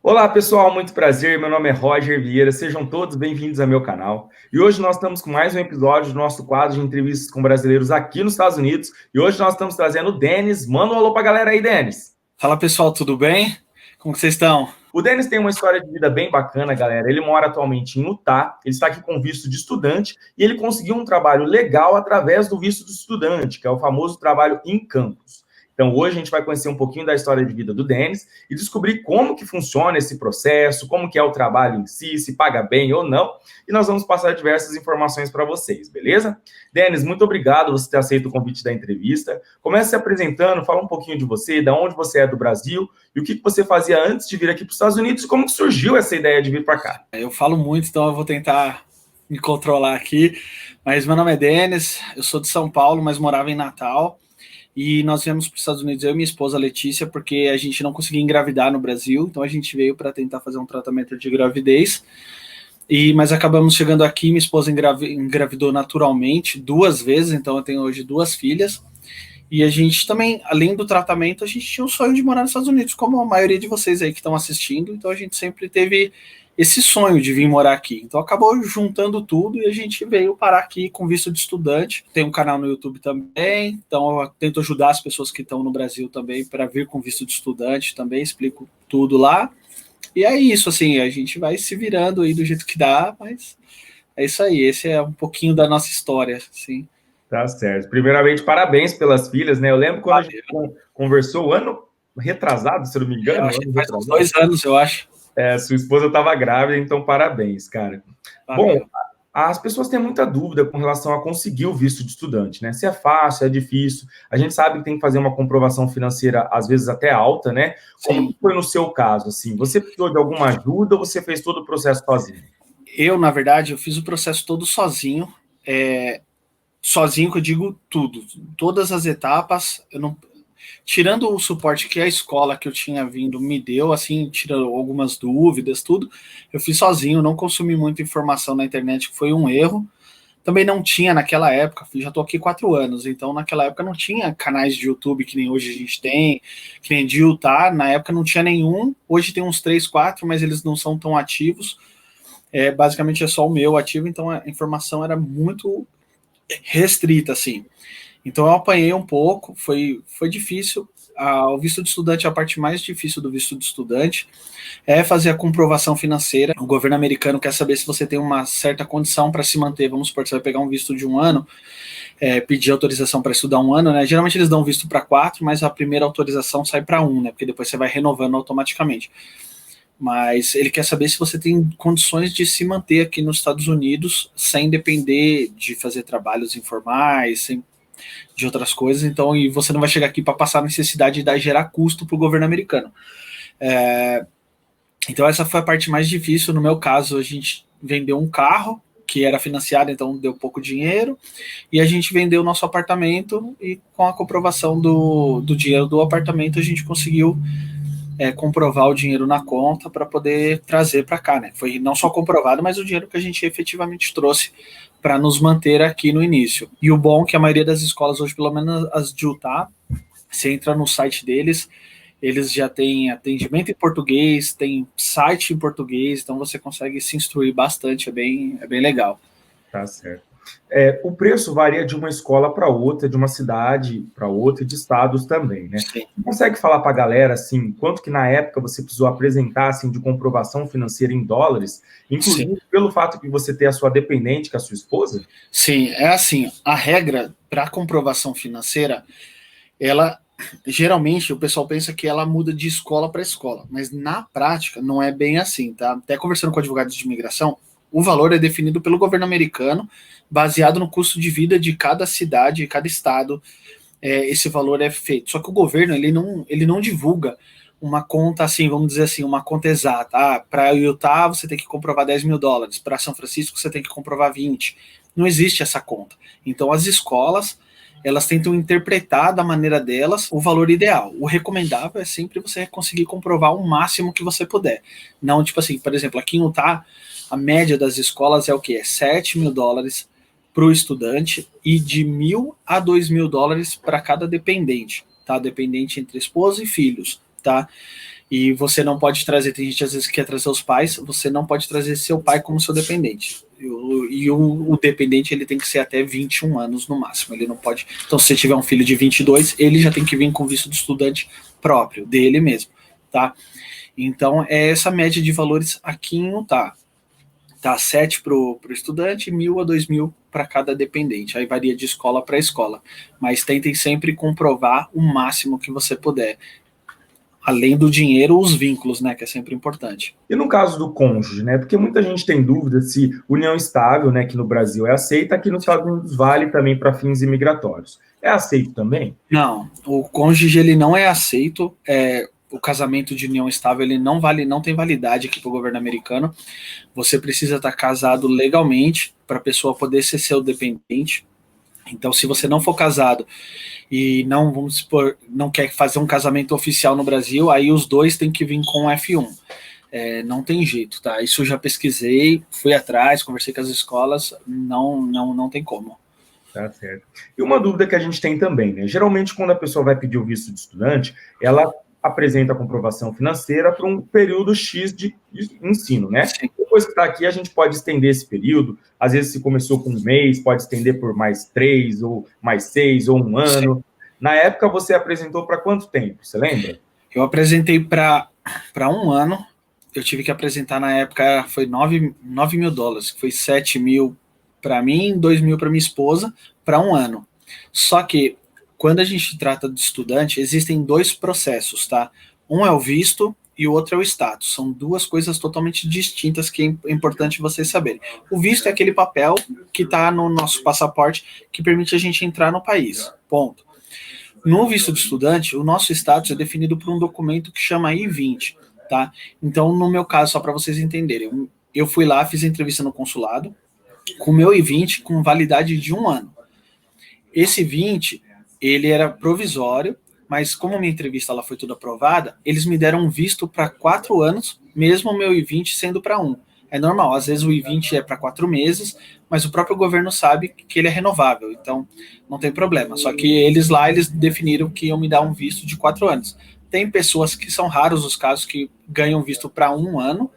Olá pessoal, muito prazer, meu nome é Roger Vieira, sejam todos bem-vindos ao meu canal. E hoje nós estamos com mais um episódio do nosso quadro de entrevistas com brasileiros aqui nos Estados Unidos. E hoje nós estamos trazendo o Denis. Manda um alô pra galera aí, Denis. Fala pessoal, tudo bem? Como que vocês estão? O Denis tem uma história de vida bem bacana, galera. Ele mora atualmente em Utah, ele está aqui com visto de estudante e ele conseguiu um trabalho legal através do visto de estudante, que é o famoso trabalho em campus. Então, hoje a gente vai conhecer um pouquinho da história de vida do Denis e descobrir como que funciona esse processo, como que é o trabalho em si, se paga bem ou não. E nós vamos passar diversas informações para vocês, beleza? Denis, muito obrigado por você ter aceito o convite da entrevista. Comece se apresentando, fala um pouquinho de você, de onde você é do Brasil e o que você fazia antes de vir aqui para os Estados Unidos e como que surgiu essa ideia de vir para cá. Eu falo muito, então eu vou tentar me controlar aqui. Mas meu nome é Denis, eu sou de São Paulo, mas morava em Natal. E nós viemos para os Estados Unidos, eu e minha esposa Letícia, porque a gente não conseguia engravidar no Brasil, então a gente veio para tentar fazer um tratamento de gravidez. Mas acabamos chegando aqui, minha esposa engravidou naturalmente 2 vezes, então eu tenho hoje 2 filhas. E a gente também, além do tratamento, a gente tinha o sonho de morar nos Estados Unidos, como a maioria de vocês aí que estão assistindo. Então a gente sempre teve esse sonho de vir morar aqui. Então acabou juntando tudo e a gente veio parar aqui com visto de estudante. Tem um canal no YouTube também, então eu tento ajudar as pessoas que estão no Brasil também para vir com visto de estudante também, explico tudo lá. E é isso, assim, a gente vai se virando aí do jeito que dá, mas é isso aí, esse é um pouquinho da nossa história, assim. Tá certo. Primeiramente, parabéns pelas filhas, né? Eu lembro quando a gente conversou o ano retrasado, se eu não me Eu engano, acho que ano faz uns retrasado. 2 anos, eu acho. Sua esposa estava grávida, então parabéns, cara. Bom, Valeu. as pessoas têm muita dúvida com relação a conseguir o visto de estudante, né? Se é fácil, é difícil. A gente sabe que tem que fazer uma comprovação financeira, às vezes até alta, né? Como Sim. foi no seu caso, assim? Você precisou de alguma ajuda ou você fez todo o processo sozinho? Eu, na verdade, eu fiz o processo todo sozinho. Sozinho que eu digo tudo. Todas as etapas, eu não... Tirando o suporte que a escola que eu tinha vindo me deu, assim, tirando algumas dúvidas, tudo, eu fiz sozinho, não consumi muita informação na internet, que foi um erro. Também não tinha naquela época, já estou aqui 4 anos, então naquela época não tinha canais de YouTube que nem hoje a gente tem, que nem de Utah, na época não tinha nenhum, hoje tem uns 3, 4, mas eles não são tão ativos, basicamente é só o meu ativo, então a informação era muito restrita, assim. Então eu apanhei um pouco, foi difícil. O visto de estudante é a parte mais difícil do visto de estudante, é fazer a comprovação financeira. O governo americano quer saber se você tem uma certa condição para se manter. Vamos supor que você vai pegar um visto de 1 ano, pedir autorização para estudar 1 ano, né? Geralmente eles dão visto para 4, mas a primeira autorização sai para 1, né? Porque depois você vai renovando automaticamente. Mas ele quer saber se você tem condições de se manter aqui nos Estados Unidos sem depender de fazer trabalhos informais, sem de outras coisas, então, e você não vai chegar aqui para passar necessidade de gerar custo para o governo americano. Então, essa foi a parte mais difícil. No meu caso, a gente vendeu um carro que era financiado, então deu pouco dinheiro, e a gente vendeu o nosso apartamento, e com a comprovação do dinheiro do apartamento, a gente conseguiu comprovar o dinheiro na conta para poder trazer para cá, né? Foi não só comprovado, mas o dinheiro que a gente efetivamente trouxe para nos manter aqui no início. E o bom é que a maioria das escolas hoje, pelo menos as de Utah, você entra no site deles, eles já têm atendimento em português, tem site em português, então você consegue se instruir bastante, é bem legal. Tá certo. O preço varia de uma escola para outra, de uma cidade para outra e de estados também, né? Sim. Você consegue falar para a galera, assim, quanto que na época você precisou apresentar, assim, de comprovação financeira em dólares, inclusive Sim. pelo fato de você ter a sua dependente, que é a sua esposa? Sim, é assim, a regra para comprovação financeira, ela geralmente o pessoal pensa que ela muda de escola para escola, mas na prática não é bem assim, tá? Até conversando com advogados de imigração, o valor é definido pelo governo americano, baseado no custo de vida de cada cidade, cada estado. Esse valor é feito. Só que o governo ele não divulga uma conta assim, vamos dizer assim, uma conta exata. Para Utah você tem que comprovar $10.000, para São Francisco você tem que comprovar 20. Não existe essa conta. Então as escolas elas tentam interpretar da maneira delas o valor ideal. O recomendável é sempre você conseguir comprovar o máximo que você puder. Não, tipo assim, por exemplo, aqui em Utah, a média das escolas é o quê? É $7.000 para o estudante e de $1.000 a $2.000 para cada dependente, tá? Dependente entre esposa e filhos, tá? E você não pode trazer, tem gente às vezes que quer trazer os pais, você não pode trazer seu pai como seu dependente. E o dependente, ele tem que ser até 21 anos no máximo, ele não pode... Então, se você tiver um filho de 22, ele já tem que vir com visto de estudante próprio, dele mesmo, tá? Então, é essa média de valores aqui em Utah. Tá 7 para o estudante, 1.000 a 2.000 para cada dependente. Aí varia de escola para escola. Mas tentem sempre comprovar o máximo que você puder. Além do dinheiro, os vínculos, né? Que é sempre importante. E no caso do cônjuge, né? Porque muita gente tem dúvida se união estável, né, que no Brasil é aceita, aqui nos Estados Unidos vale também para fins imigratórios. É aceito também? Não, o cônjuge ele não é aceito. O casamento de união estável ele não vale, não tem validade aqui para o governo americano. Você precisa estar casado legalmente para a pessoa poder ser seu dependente. Então, se você não for casado e não, vamos supor, não quer fazer um casamento oficial no Brasil, aí os dois têm que vir com F1. Não tem jeito, tá? Isso eu já pesquisei, fui atrás, conversei com as escolas, não tem como. Tá certo. E uma dúvida que a gente tem também, né? Geralmente, quando a pessoa vai pedir o visto de estudante, ela apresenta a comprovação financeira para um período X de ensino, né? Sim. Depois que está aqui, a gente pode estender esse período. Às vezes, se começou com um mês, pode estender por mais 3, ou mais 6, ou um ano. Sim. Na época, você apresentou para quanto tempo? Você lembra? Eu apresentei para um ano. Eu tive que apresentar na época, foi $9 mil, que foi 7 mil para mim, 2 mil para minha esposa, para um ano. Só que, quando a gente trata de estudante, existem dois processos, tá? Um é o visto e o outro é o status. São duas coisas totalmente distintas que é importante vocês saberem. O visto é aquele papel que está no nosso passaporte que permite a gente entrar no país. Ponto. No visto de estudante, o nosso status é definido por um documento que chama I-20, tá? Então, no meu caso, só para vocês entenderem, eu fui lá, fiz a entrevista no consulado, com o meu I-20 com validade de um ano. Esse 20, ele era provisório, mas como minha entrevista ela foi toda aprovada, eles me deram um visto para 4 anos, mesmo o meu I-20 sendo para 1. É normal, às vezes o I-20 é para 4 meses, mas o próprio governo sabe que ele é renovável, então não tem problema. Só que eles definiram que iam me dar um visto de 4 anos. Tem pessoas que são raros os casos que ganham visto para 1 ano,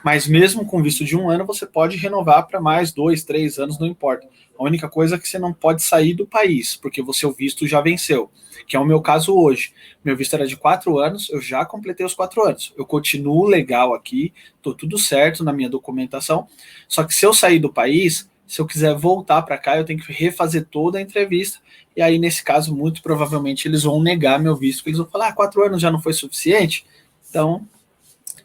mas mesmo com visto de 1 ano, você pode renovar para mais 2, 3 anos, não importa. A única coisa é que você não pode sair do país, porque o seu visto já venceu, que é o meu caso hoje. Meu visto era de 4 anos, eu já completei os 4 anos. Eu continuo legal aqui, estou tudo certo na minha documentação, só que se eu sair do país, se eu quiser voltar para cá, eu tenho que refazer toda a entrevista, e aí nesse caso, muito provavelmente, eles vão negar meu visto, porque eles vão falar, 4 anos já não foi suficiente, então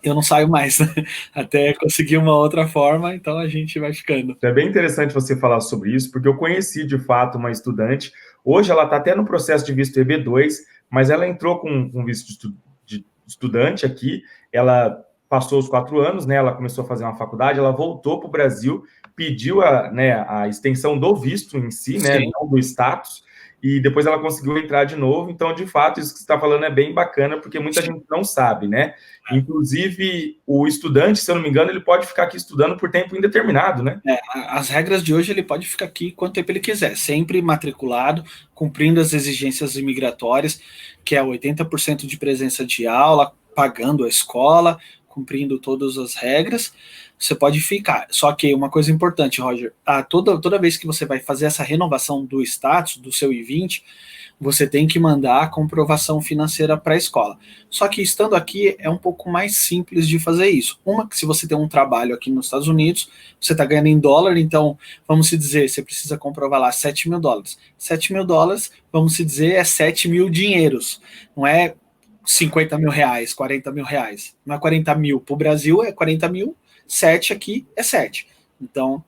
eu não saio mais, né? Até conseguir uma outra forma, então a gente vai ficando. É bem interessante você falar sobre isso, porque eu conheci, de fato, uma estudante. Hoje ela está até no processo de visto EB2, mas ela entrou com visto de estudante aqui, ela passou os 4 anos, né? Ela começou a fazer uma faculdade, ela voltou para o Brasil, pediu a extensão do visto em si, né? Não do status, e depois ela conseguiu entrar de novo. Então, de fato, isso que você está falando é bem bacana, porque muita gente não sabe, né? Inclusive, o estudante, se eu não me engano, ele pode ficar aqui estudando por tempo indeterminado, né? As regras de hoje, ele pode ficar aqui quanto tempo ele quiser, sempre matriculado, cumprindo as exigências imigratórias, que é 80% de presença de aula, pagando a escola, cumprindo todas as regras, você pode ficar. Só que uma coisa importante, Roger, toda vez que você vai fazer essa renovação do status, do seu I-20, você tem que mandar a comprovação financeira para a escola. Só que estando aqui é um pouco mais simples de fazer isso. Uma, que se você tem um trabalho aqui nos Estados Unidos, você está ganhando em dólar, então, vamos se dizer, você precisa comprovar lá $7 mil. $7 mil, vamos se dizer, é 7 mil dinheiros. Não é 50 mil reais, 40 mil reais. Não é 40 mil. Para o Brasil é 40 mil, 7 aqui é 7. Então,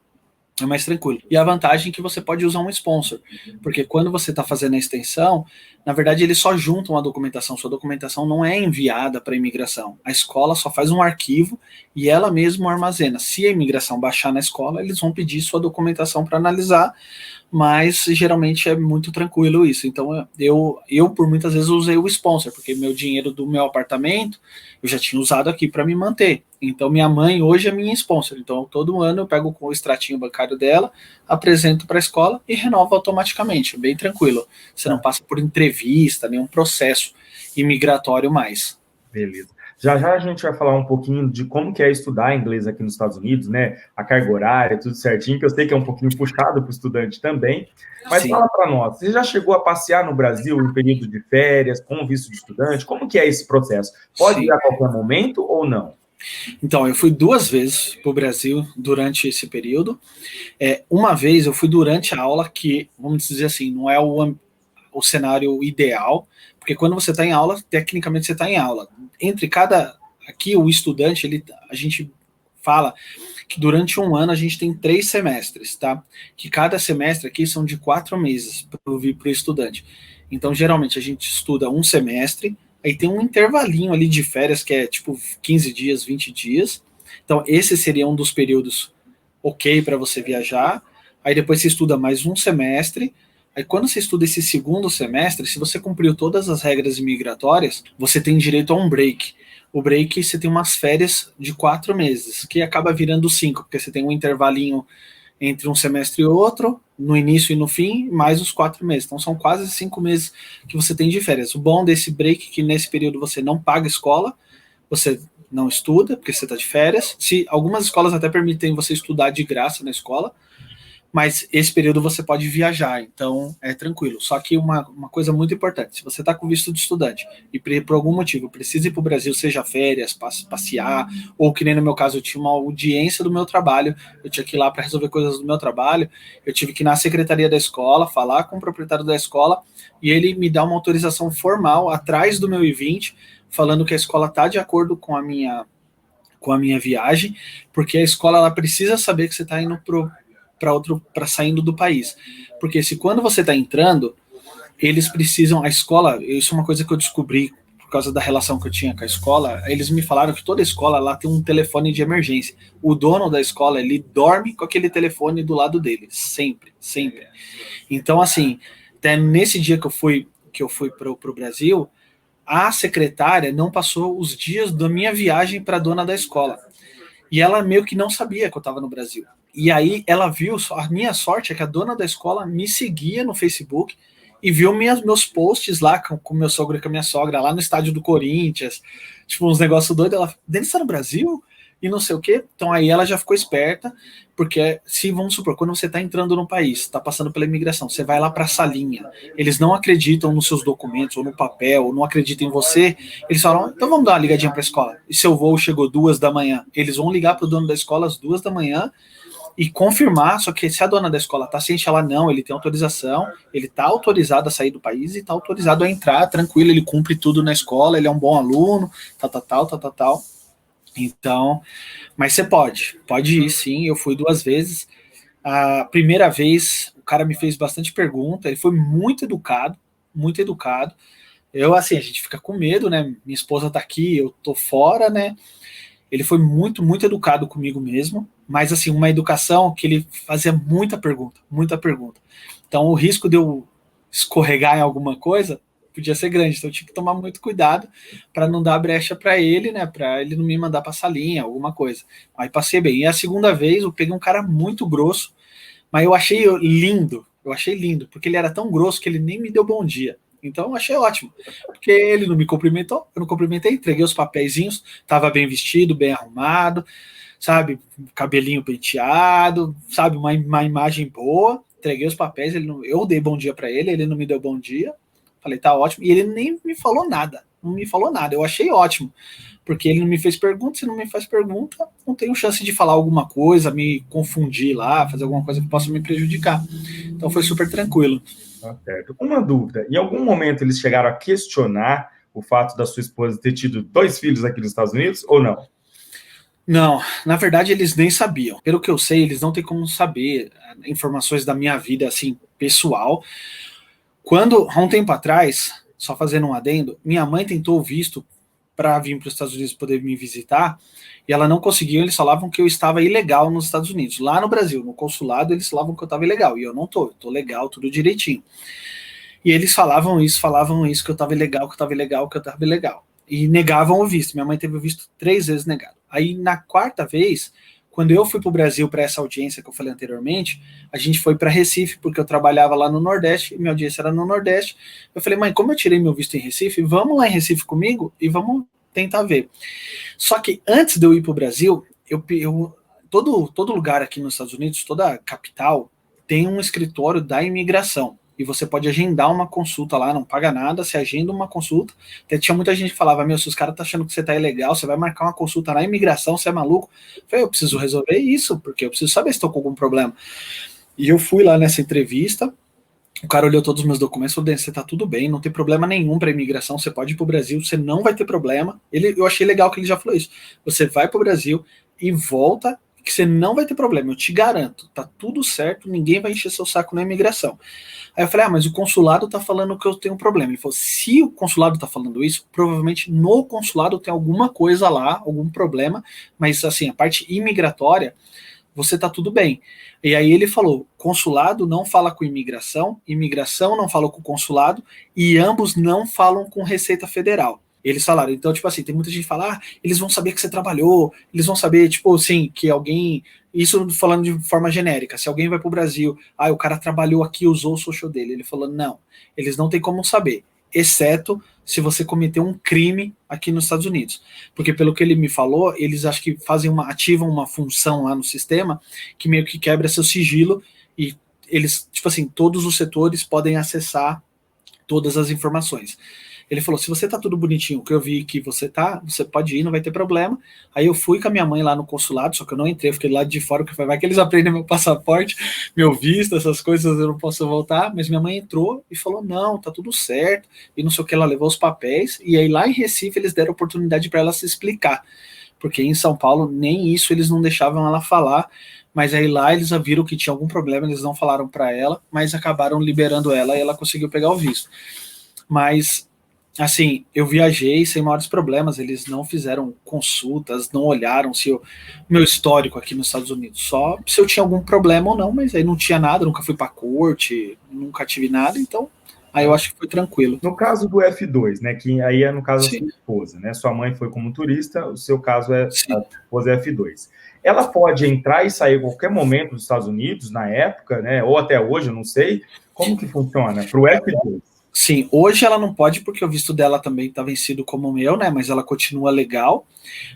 é mais tranquilo. E a vantagem é que você pode usar um sponsor, porque quando você está fazendo a extensão, na verdade eles só juntam a documentação, sua documentação não é enviada para a imigração, a escola só faz um arquivo e ela mesma armazena. Se a imigração baixar na escola, eles vão pedir sua documentação para analisar, mas geralmente é muito tranquilo isso. Então eu por muitas vezes usei o sponsor, porque meu dinheiro do meu apartamento eu já tinha usado aqui para me manter. Então minha mãe hoje é minha sponsor, então todo ano eu pego o extratinho bancário dela, apresento para a escola e renovo automaticamente, bem tranquilo. Você não passa por entrevista, nenhum processo imigratório mais. Beleza. Já já a gente vai falar um pouquinho de como que é estudar inglês aqui nos Estados Unidos, né? A carga horária, tudo certinho, que eu sei que é um pouquinho puxado para o estudante também. Mas Sim, fala para nós, você já chegou a passear no Brasil em período de férias, com visto de estudante? Como que é esse processo? Pode ir sim. a qualquer momento ou não? Então, eu fui 2 vezes para o Brasil durante esse período. Uma vez eu fui durante a aula, que, vamos dizer assim, não é o cenário ideal, porque quando você está em aula, tecnicamente você está em aula. Entre cada. Aqui, o estudante, a gente fala que durante um ano a gente tem 3 semestres, tá? Que cada semestre aqui são de 4 meses para o estudante. Então, geralmente, a gente estuda um semestre, aí tem um intervalinho ali de férias, que é tipo 15 dias, 20 dias. Então, esse seria um dos períodos ok para você viajar. Aí depois você estuda mais um semestre. Aí quando você estuda esse segundo semestre, se você cumpriu todas as regras imigratórias, você tem direito a um break. O break, você tem umas férias de 4 meses, que acaba virando 5, porque você tem um intervalinho entre um semestre e outro, no início e no fim, mais os 4 meses. Então são quase 5 meses que você tem de férias. O bom desse break é que nesse período você não paga escola, você não estuda, porque você está de férias. Se algumas escolas até permitem você estudar de graça na escola, mas esse período você pode viajar, então é tranquilo. Só que uma coisa muito importante, se você está com visto de estudante e por algum motivo precisa ir para o Brasil, seja férias, passear, ou que nem no meu caso, eu tinha uma audiência do meu trabalho, eu tinha que ir lá para resolver coisas do meu trabalho, eu tive que ir na secretaria da escola, falar com o proprietário da escola, e ele me dá uma autorização formal atrás do meu I-20, falando que a escola está de acordo com a minha viagem, porque a escola ela precisa saber que você está indo para saindo do país. Porque se quando você está entrando, eles precisam, a escola, isso é uma coisa que eu descobri por causa da relação que eu tinha com a escola, eles me falaram que toda escola lá tem um telefone de emergência. O dono da escola, ele dorme com aquele telefone do lado dele, sempre, sempre. Então, assim, até nesse dia que eu fui para o Brasil, a secretária não passou os dias da minha viagem para a dona da escola. E ela meio que não sabia que eu estava no Brasil. E aí ela viu, a minha sorte é que a dona da escola me seguia no Facebook e viu meus posts lá com meu sogro e com a minha sogra, lá no estádio do Corinthians, tipo uns negócios doidos. Ela, Denis está no Brasil? E não sei o quê. Então aí ela já ficou esperta, porque se, vamos supor, quando você está entrando no país, está passando pela imigração, você vai lá para a salinha, eles não acreditam nos seus documentos, ou no papel, ou não acreditam em você, eles falam, então vamos dar uma ligadinha para a escola. E seu voo chegou 2 da manhã. Eles vão ligar para o dono da escola às 2 da manhã e confirmar, só que se a dona da escola está ciente, ela não, ele tem autorização, ele está autorizado a sair do país e está autorizado a entrar, tranquilo, ele cumpre tudo na escola, ele é um bom aluno, tal. Então, mas você pode ir sim, eu fui 2 vezes. A primeira vez, o cara me fez bastante pergunta, ele foi muito educado, muito educado. Eu, assim, a gente fica com medo, né? Minha esposa tá aqui, eu tô fora, né? Ele foi muito, muito educado comigo mesmo, mas, assim, uma educação que ele fazia muita pergunta, muita pergunta. Então, o risco de eu escorregar em alguma coisa podia ser grande, então eu tinha que tomar muito cuidado para não dar brecha para ele, né? Para ele não me mandar para salinha, alguma coisa. Aí passei bem. E a segunda vez eu peguei um cara muito grosso, mas eu achei lindo, porque ele era tão grosso que ele nem me deu bom dia. Então eu achei ótimo, porque ele não me cumprimentou, eu não cumprimentei, entreguei os papeizinhos, estava bem vestido, bem arrumado, sabe, cabelinho penteado, sabe, uma imagem boa, entreguei os papéis, eu dei bom dia para ele não me deu bom dia, falei, tá ótimo, e ele nem me falou nada, não me falou nada, eu achei ótimo, porque ele não me fez pergunta, se não me faz pergunta, não tenho chance de falar alguma coisa, me confundir lá, fazer alguma coisa que possa me prejudicar. Então foi super tranquilo. Tá certo. Uma dúvida, em algum momento eles chegaram a questionar o fato da sua esposa ter tido 2 filhos aqui nos Estados Unidos ou não? Não, na verdade eles nem sabiam. Pelo que eu sei, eles não têm como saber informações da minha vida assim pessoal. Quando há um tempo atrás, só fazendo um adendo, minha mãe tentou o visto para vir para os Estados Unidos poder me visitar e ela não conseguiu. Eles falavam que eu estava ilegal nos Estados Unidos. Lá no Brasil, no consulado, eles falavam que eu estava ilegal e eu não tô. Eu tô legal, tudo direitinho. E eles falavam isso, que eu estava ilegal, que eu estava ilegal, que eu estava ilegal. E negavam o visto. Minha mãe teve o visto 3 vezes negado. Aí, na quarta vez, quando eu fui para o Brasil para essa audiência que eu falei anteriormente, a gente foi para Recife, porque eu trabalhava lá no Nordeste, e minha audiência era no Nordeste. Eu falei, mãe, como eu tirei meu visto em Recife, vamos lá em Recife comigo e vamos tentar ver. Só que antes de eu ir para o Brasil, todo lugar aqui nos Estados Unidos, toda capital, tem um escritório da imigração. E você pode agendar uma consulta lá, não paga nada, você agenda uma consulta. Até tinha muita gente que falava, se os caras estão achando que você tá ilegal, você vai marcar uma consulta na imigração, você é maluco. Eu falei, eu preciso resolver isso, porque eu preciso saber se estou com algum problema. E eu fui lá nessa entrevista, o cara olhou todos os meus documentos e falou, você tá tudo bem, não tem problema nenhum para imigração, você pode ir pro Brasil, você não vai ter problema. Eu achei legal que ele já falou isso. Você vai pro Brasil e volta, que você não vai ter problema, eu te garanto, tá tudo certo, ninguém vai encher seu saco na imigração. Aí eu falei, mas o consulado tá falando que eu tenho um problema. Ele falou, se o consulado tá falando isso, provavelmente no consulado tem alguma coisa lá, algum problema, mas assim, a parte imigratória, você tá tudo bem. E aí ele falou, consulado não fala com imigração não fala com o consulado, e ambos não falam com Receita Federal. Eles falaram, então, tipo assim, tem muita gente que fala, eles vão saber que você trabalhou, eles vão saber, tipo assim, que alguém, isso falando de forma genérica, se alguém vai pro Brasil, o cara trabalhou aqui, usou o social dele. Ele falou, não, eles não têm como saber, exceto se você cometeu um crime aqui nos Estados Unidos. Porque pelo que ele me falou, eles acho que ativam uma função lá no sistema que meio que quebra seu sigilo e eles, tipo assim, todos os setores podem acessar todas as informações. Ele falou, se você tá tudo bonitinho, que eu vi que você pode ir, não vai ter problema. Aí eu fui com a minha mãe lá no consulado, só que eu não entrei, eu fiquei lá de fora, porque vai que eles aprendem meu passaporte, meu visto, essas coisas, eu não posso voltar. Mas minha mãe entrou e falou, não, tá tudo certo, e não sei o que, ela levou os papéis, e aí lá em Recife eles deram oportunidade para ela se explicar, porque em São Paulo nem isso eles não deixavam ela falar, mas aí lá eles viram que tinha algum problema, eles não falaram para ela, mas acabaram liberando ela e ela conseguiu pegar o visto. Mas assim, eu viajei sem maiores problemas, eles não fizeram consultas, não olharam se meu histórico aqui nos Estados Unidos, só se eu tinha algum problema ou não, mas aí não tinha nada, nunca fui pra corte, nunca tive nada, então aí eu acho que foi tranquilo. No caso do F2, né, que aí é no caso Sim. da sua esposa, né, sua mãe foi como turista, o seu caso é Sim. a esposa é F2. Ela pode entrar e sair a qualquer momento dos Estados Unidos, na época, né, ou até hoje, eu não sei, como que funciona para o F2? Sim, hoje ela não pode porque o visto dela também está vencido como o meu, né? Mas ela continua legal.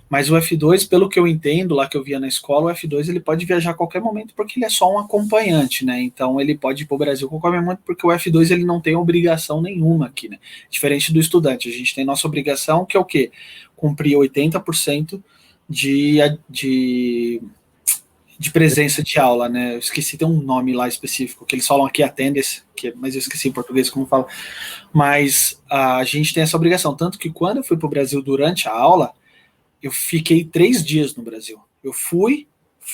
Mas o F2, pelo que eu entendo, lá que eu via na escola, o F2 ele pode viajar a qualquer momento porque ele é só um acompanhante, né? Então ele pode ir para o Brasil a qualquer momento porque o F2 ele não tem obrigação nenhuma aqui, né? Diferente do estudante, a gente tem nossa obrigação que é o quê? Cumprir 80% de presença de aula, né? Eu esqueci, tem um nome lá específico, que eles falam aqui attendance, mas eu esqueci em português como fala. Mas a gente tem essa obrigação, tanto que quando eu fui para o Brasil durante a aula, eu fiquei 3 dias no Brasil. Eu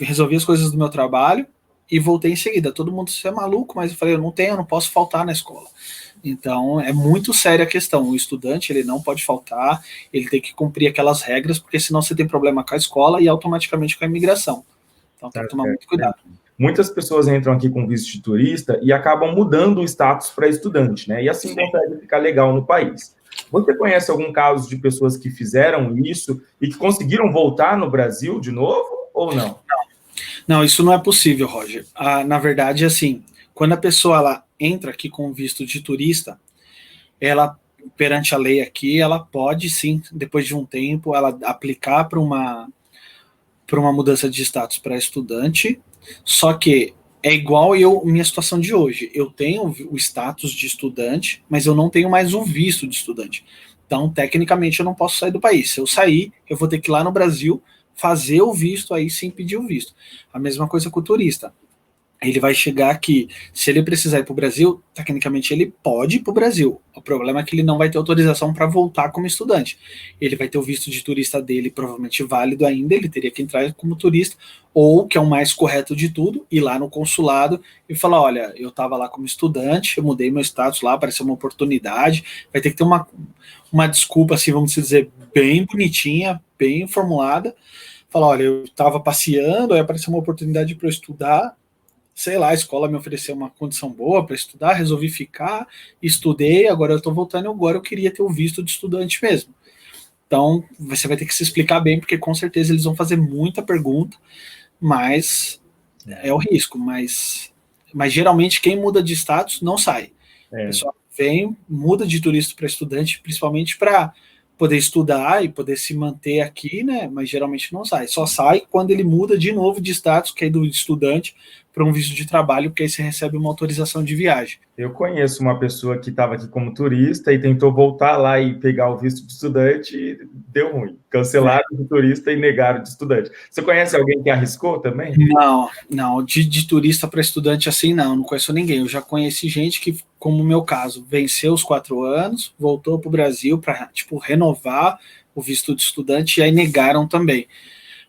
resolvi as coisas do meu trabalho e voltei em seguida. Todo mundo, você é maluco, mas eu falei, eu não posso faltar na escola. Então, é muito séria a questão. O estudante, ele não pode faltar, ele tem que cumprir aquelas regras, porque senão você tem problema com a escola e automaticamente com a imigração. Então tem que tomar muito cuidado. Muitas pessoas entram aqui com visto de turista e acabam mudando o status para estudante, né? E assim consegue ficar legal no país. Você conhece algum caso de pessoas que fizeram isso e que conseguiram voltar no Brasil de novo ou não? Não, isso não é possível, Roger. Na verdade, assim, quando a pessoa ela entra aqui com visto de turista, ela, perante a lei aqui, ela pode sim, depois de um tempo, ela aplicar para uma mudança de status para estudante, só que é igual minha situação de hoje. Eu tenho o status de estudante, mas eu não tenho mais o visto de estudante. Então, tecnicamente, eu não posso sair do país. Se eu sair, eu vou ter que ir lá no Brasil fazer o visto aí sem pedir o visto. A mesma coisa com o turista. Ele vai chegar aqui, se ele precisar ir para o Brasil, tecnicamente ele pode ir para o Brasil. O problema é que ele não vai ter autorização para voltar como estudante. Ele vai ter o visto de turista dele provavelmente válido ainda, ele teria que entrar como turista, ou, que é o mais correto de tudo, ir lá no consulado e falar, olha, eu estava lá como estudante, eu mudei meu status lá, apareceu uma oportunidade, vai ter que ter uma desculpa, assim, vamos dizer, bem bonitinha, bem formulada, falar, olha, eu estava passeando, aí apareceu uma oportunidade para eu estudar, sei lá, a escola me ofereceu uma condição boa para estudar, resolvi ficar, estudei, agora eu estou voltando, agora eu queria ter o visto de estudante mesmo. Então, você vai ter que se explicar bem, porque com certeza eles vão fazer muita pergunta, mas é o risco, mas geralmente quem muda de status não sai. O pessoal vem, muda de turista para estudante, principalmente para poder estudar e poder se manter aqui, né? Mas geralmente não sai. Só sai quando ele muda de novo de status, que é do estudante, para um visto de trabalho, porque aí você recebe uma autorização de viagem. Eu conheço uma pessoa que estava aqui como turista e tentou voltar lá e pegar o visto de estudante e deu ruim. Cancelaram de turista e negaram de estudante. Você conhece alguém que arriscou também? Não, de turista para estudante assim não conheço ninguém. Eu já conheci gente que, como o meu caso, venceu os 4 anos, voltou para o Brasil para renovar o visto de estudante e aí negaram também.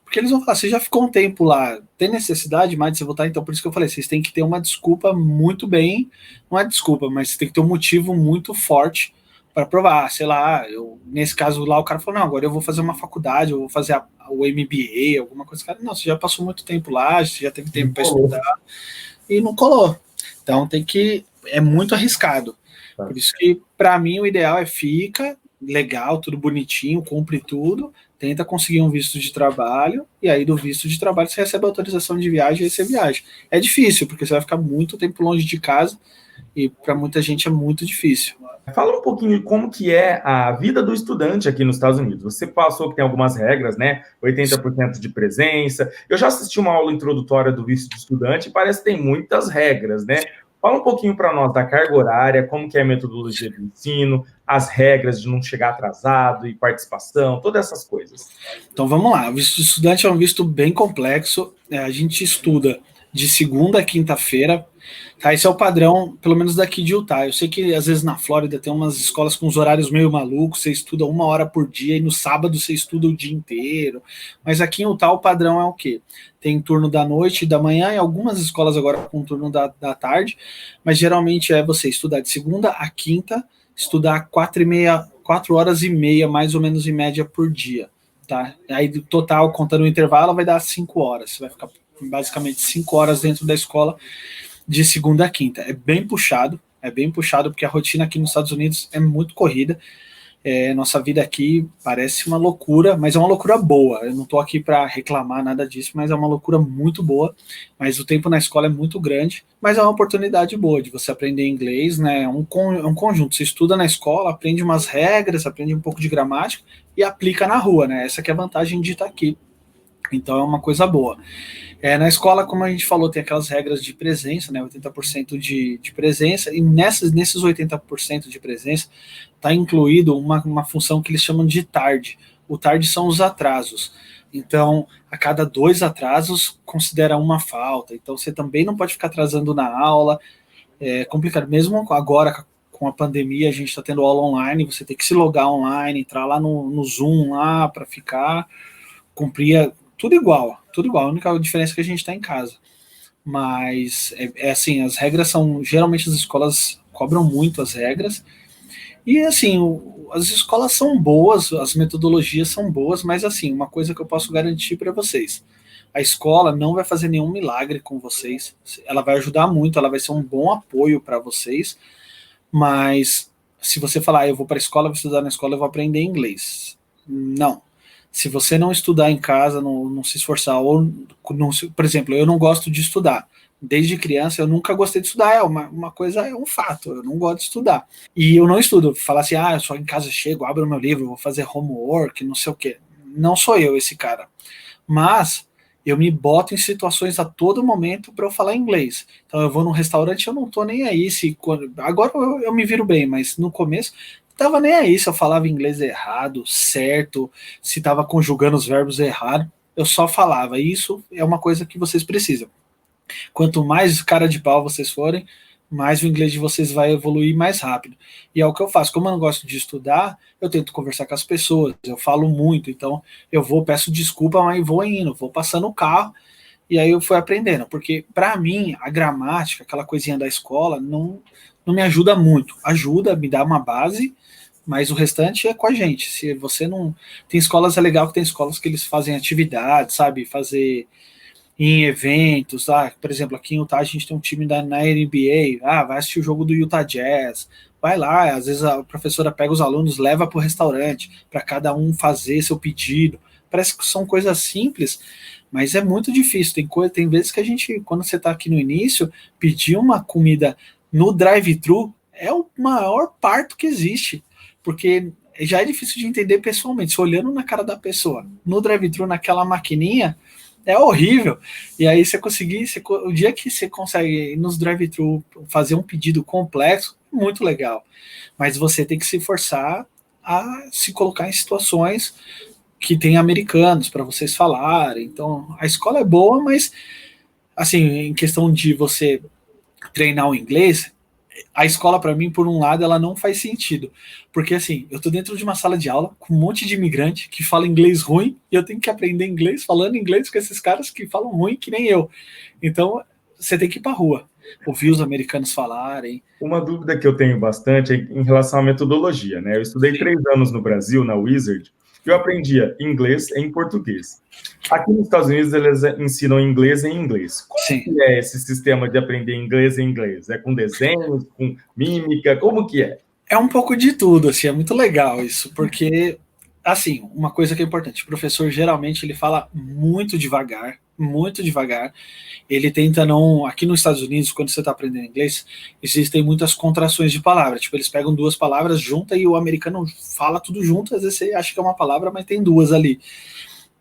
Porque eles vão falar, você já ficou um tempo lá, tem necessidade mais de você voltar? Então, por isso que eu falei, vocês têm que ter uma desculpa muito bem, não é desculpa, mas tem que ter um motivo muito forte para provar. Sei lá, nesse caso lá, o cara falou, não, agora eu vou fazer uma faculdade, eu vou fazer o MBA, alguma coisa. Cara, não, você já passou muito tempo lá, você já teve tempo para estudar, e não colou. Então, é muito arriscado. Por isso que, para mim, o ideal é fica legal, tudo bonitinho, cumpre tudo, tenta conseguir um visto de trabalho, e aí do visto de trabalho você recebe a autorização de viagem e aí você viaja. É difícil, porque você vai ficar muito tempo longe de casa, e para muita gente é muito difícil. Fala um pouquinho de como que é a vida do estudante aqui nos Estados Unidos. Você passou que tem algumas regras, né? 80% de presença. Eu já assisti uma aula introdutória do visto de estudante e parece que tem muitas regras, né? Fala um pouquinho para nós da carga horária, como que é a metodologia do ensino, as regras de não chegar atrasado e participação, todas essas coisas. Então vamos lá, o visto de estudante é um visto bem complexo, a gente estuda de segunda a quinta-feira, tá? Esse é o padrão, pelo menos daqui de Utah. Eu sei que às vezes na Flórida tem umas escolas com os horários meio malucos, você estuda 1 hora por dia e no sábado você estuda o dia inteiro, mas aqui em Utah o padrão é o quê? Tem turno da noite e da manhã, e algumas escolas agora com turno da tarde, mas geralmente é você estudar de segunda a quinta, estudar 4 horas e meia, mais ou menos em média por dia, tá? Aí do total, contando o intervalo, vai dar 5 horas, você vai ficar basicamente 5 horas dentro da escola de segunda a quinta. É bem puxado porque a rotina aqui nos Estados Unidos é muito corrida. Nossa vida aqui parece uma loucura, mas é uma loucura boa. Eu não estou aqui para reclamar nada disso, mas é uma loucura muito boa. Mas o tempo na escola é muito grande, mas é uma oportunidade boa de você aprender inglês, né? É um conjunto. Você estuda na escola, aprende umas regras, aprende um pouco de gramática e aplica na rua, né? Essa que é a vantagem de estar aqui. Então é uma coisa boa. Na escola, como a gente falou, tem aquelas regras de presença, né, 80% de presença, e nesses 80% de presença está incluído uma função que eles chamam de TARD. O TARD são os atrasos. Então, a cada 2 atrasos, considera uma falta. Então, você também não pode ficar atrasando na aula. É complicado. Mesmo agora, com a pandemia, a gente está tendo aula online, você tem que se logar online, entrar lá no Zoom lá para ficar, cumprir tudo igual. A única diferença é que a gente está em casa. Mas assim, as regras são. Geralmente as escolas cobram muito as regras. E assim, as escolas são boas, as metodologias são boas, mas assim, uma coisa que eu posso garantir para vocês: a escola não vai fazer nenhum milagre com vocês. Ela vai ajudar muito, ela vai ser um bom apoio para vocês. Mas se você falar, eu vou para a escola, vou estudar na escola, eu vou aprender inglês. Não. Se você não estudar em casa, não se esforçar, ou não, por exemplo, eu não gosto de estudar. Desde criança eu nunca gostei de estudar, uma coisa, é um fato, eu não gosto de estudar. E eu não estudo, falar assim, eu só em casa chego, abro meu livro, vou fazer homework, não sei o quê. Não sou eu esse cara. Mas eu me boto em situações a todo momento para eu falar inglês. Então eu vou num restaurante, eu não tô nem aí, agora eu me viro bem, mas no começo tava nem aí se eu falava inglês errado, certo, se tava conjugando os verbos errado, eu só falava. Isso é uma coisa que vocês precisam. Quanto mais cara de pau vocês forem, mais o inglês de vocês vai evoluir mais rápido. E é o que eu faço. Como eu não gosto de estudar, eu tento conversar com as pessoas, eu falo muito, então eu peço desculpa, mas vou indo, vou passando o carro, e aí eu fui aprendendo, porque para mim, a gramática, aquela coisinha da escola, não me ajuda muito. Ajuda, me dá uma base, mas o restante é com a gente. Se você não... Tem escolas, é legal que tem escolas que eles fazem atividades, sabe? Fazer em eventos, por exemplo, aqui em Utah a gente tem um time na NBA, vai assistir o jogo do Utah Jazz, vai lá, às vezes a professora pega os alunos, leva para o restaurante, para cada um fazer seu pedido. Parece que são coisas simples, mas é muito difícil. Tem vezes que a gente, quando você está aqui no início, pedir uma comida no drive-thru é o maior parto que existe, porque já é difícil de entender pessoalmente, se olhando na cara da pessoa. No drive-thru, naquela maquininha, é horrível. E aí o dia que você consegue ir nos drive-thru fazer um pedido complexo, muito legal. Mas você tem que se forçar a se colocar em situações que tem americanos para vocês falarem. Então, a escola é boa, mas assim, em questão de você treinar o inglês, a escola, para mim, por um lado, ela não faz sentido. Porque, assim, eu tô dentro de uma sala de aula com um monte de imigrante que fala inglês ruim e eu tenho que aprender inglês falando inglês com esses caras que falam ruim que nem eu. Então, você tem que ir pra rua, ouvir os americanos falarem. Uma dúvida que eu tenho bastante é em relação à metodologia, né? Eu estudei 3 anos no Brasil, na Wizard, e eu aprendia inglês em português. Aqui nos Estados Unidos, eles ensinam inglês em inglês. Como que é esse sistema de aprender inglês em inglês? É com desenhos, com mímica? Como que é? É um pouco de tudo, assim, é muito legal isso, porque, assim, uma coisa que é importante, o professor geralmente ele fala muito devagar, ele tenta não, aqui nos Estados Unidos, quando você está aprendendo inglês, existem muitas contrações de palavras, tipo, eles pegam duas palavras juntas e o americano fala tudo junto, às vezes você acha que é uma palavra, mas tem duas ali.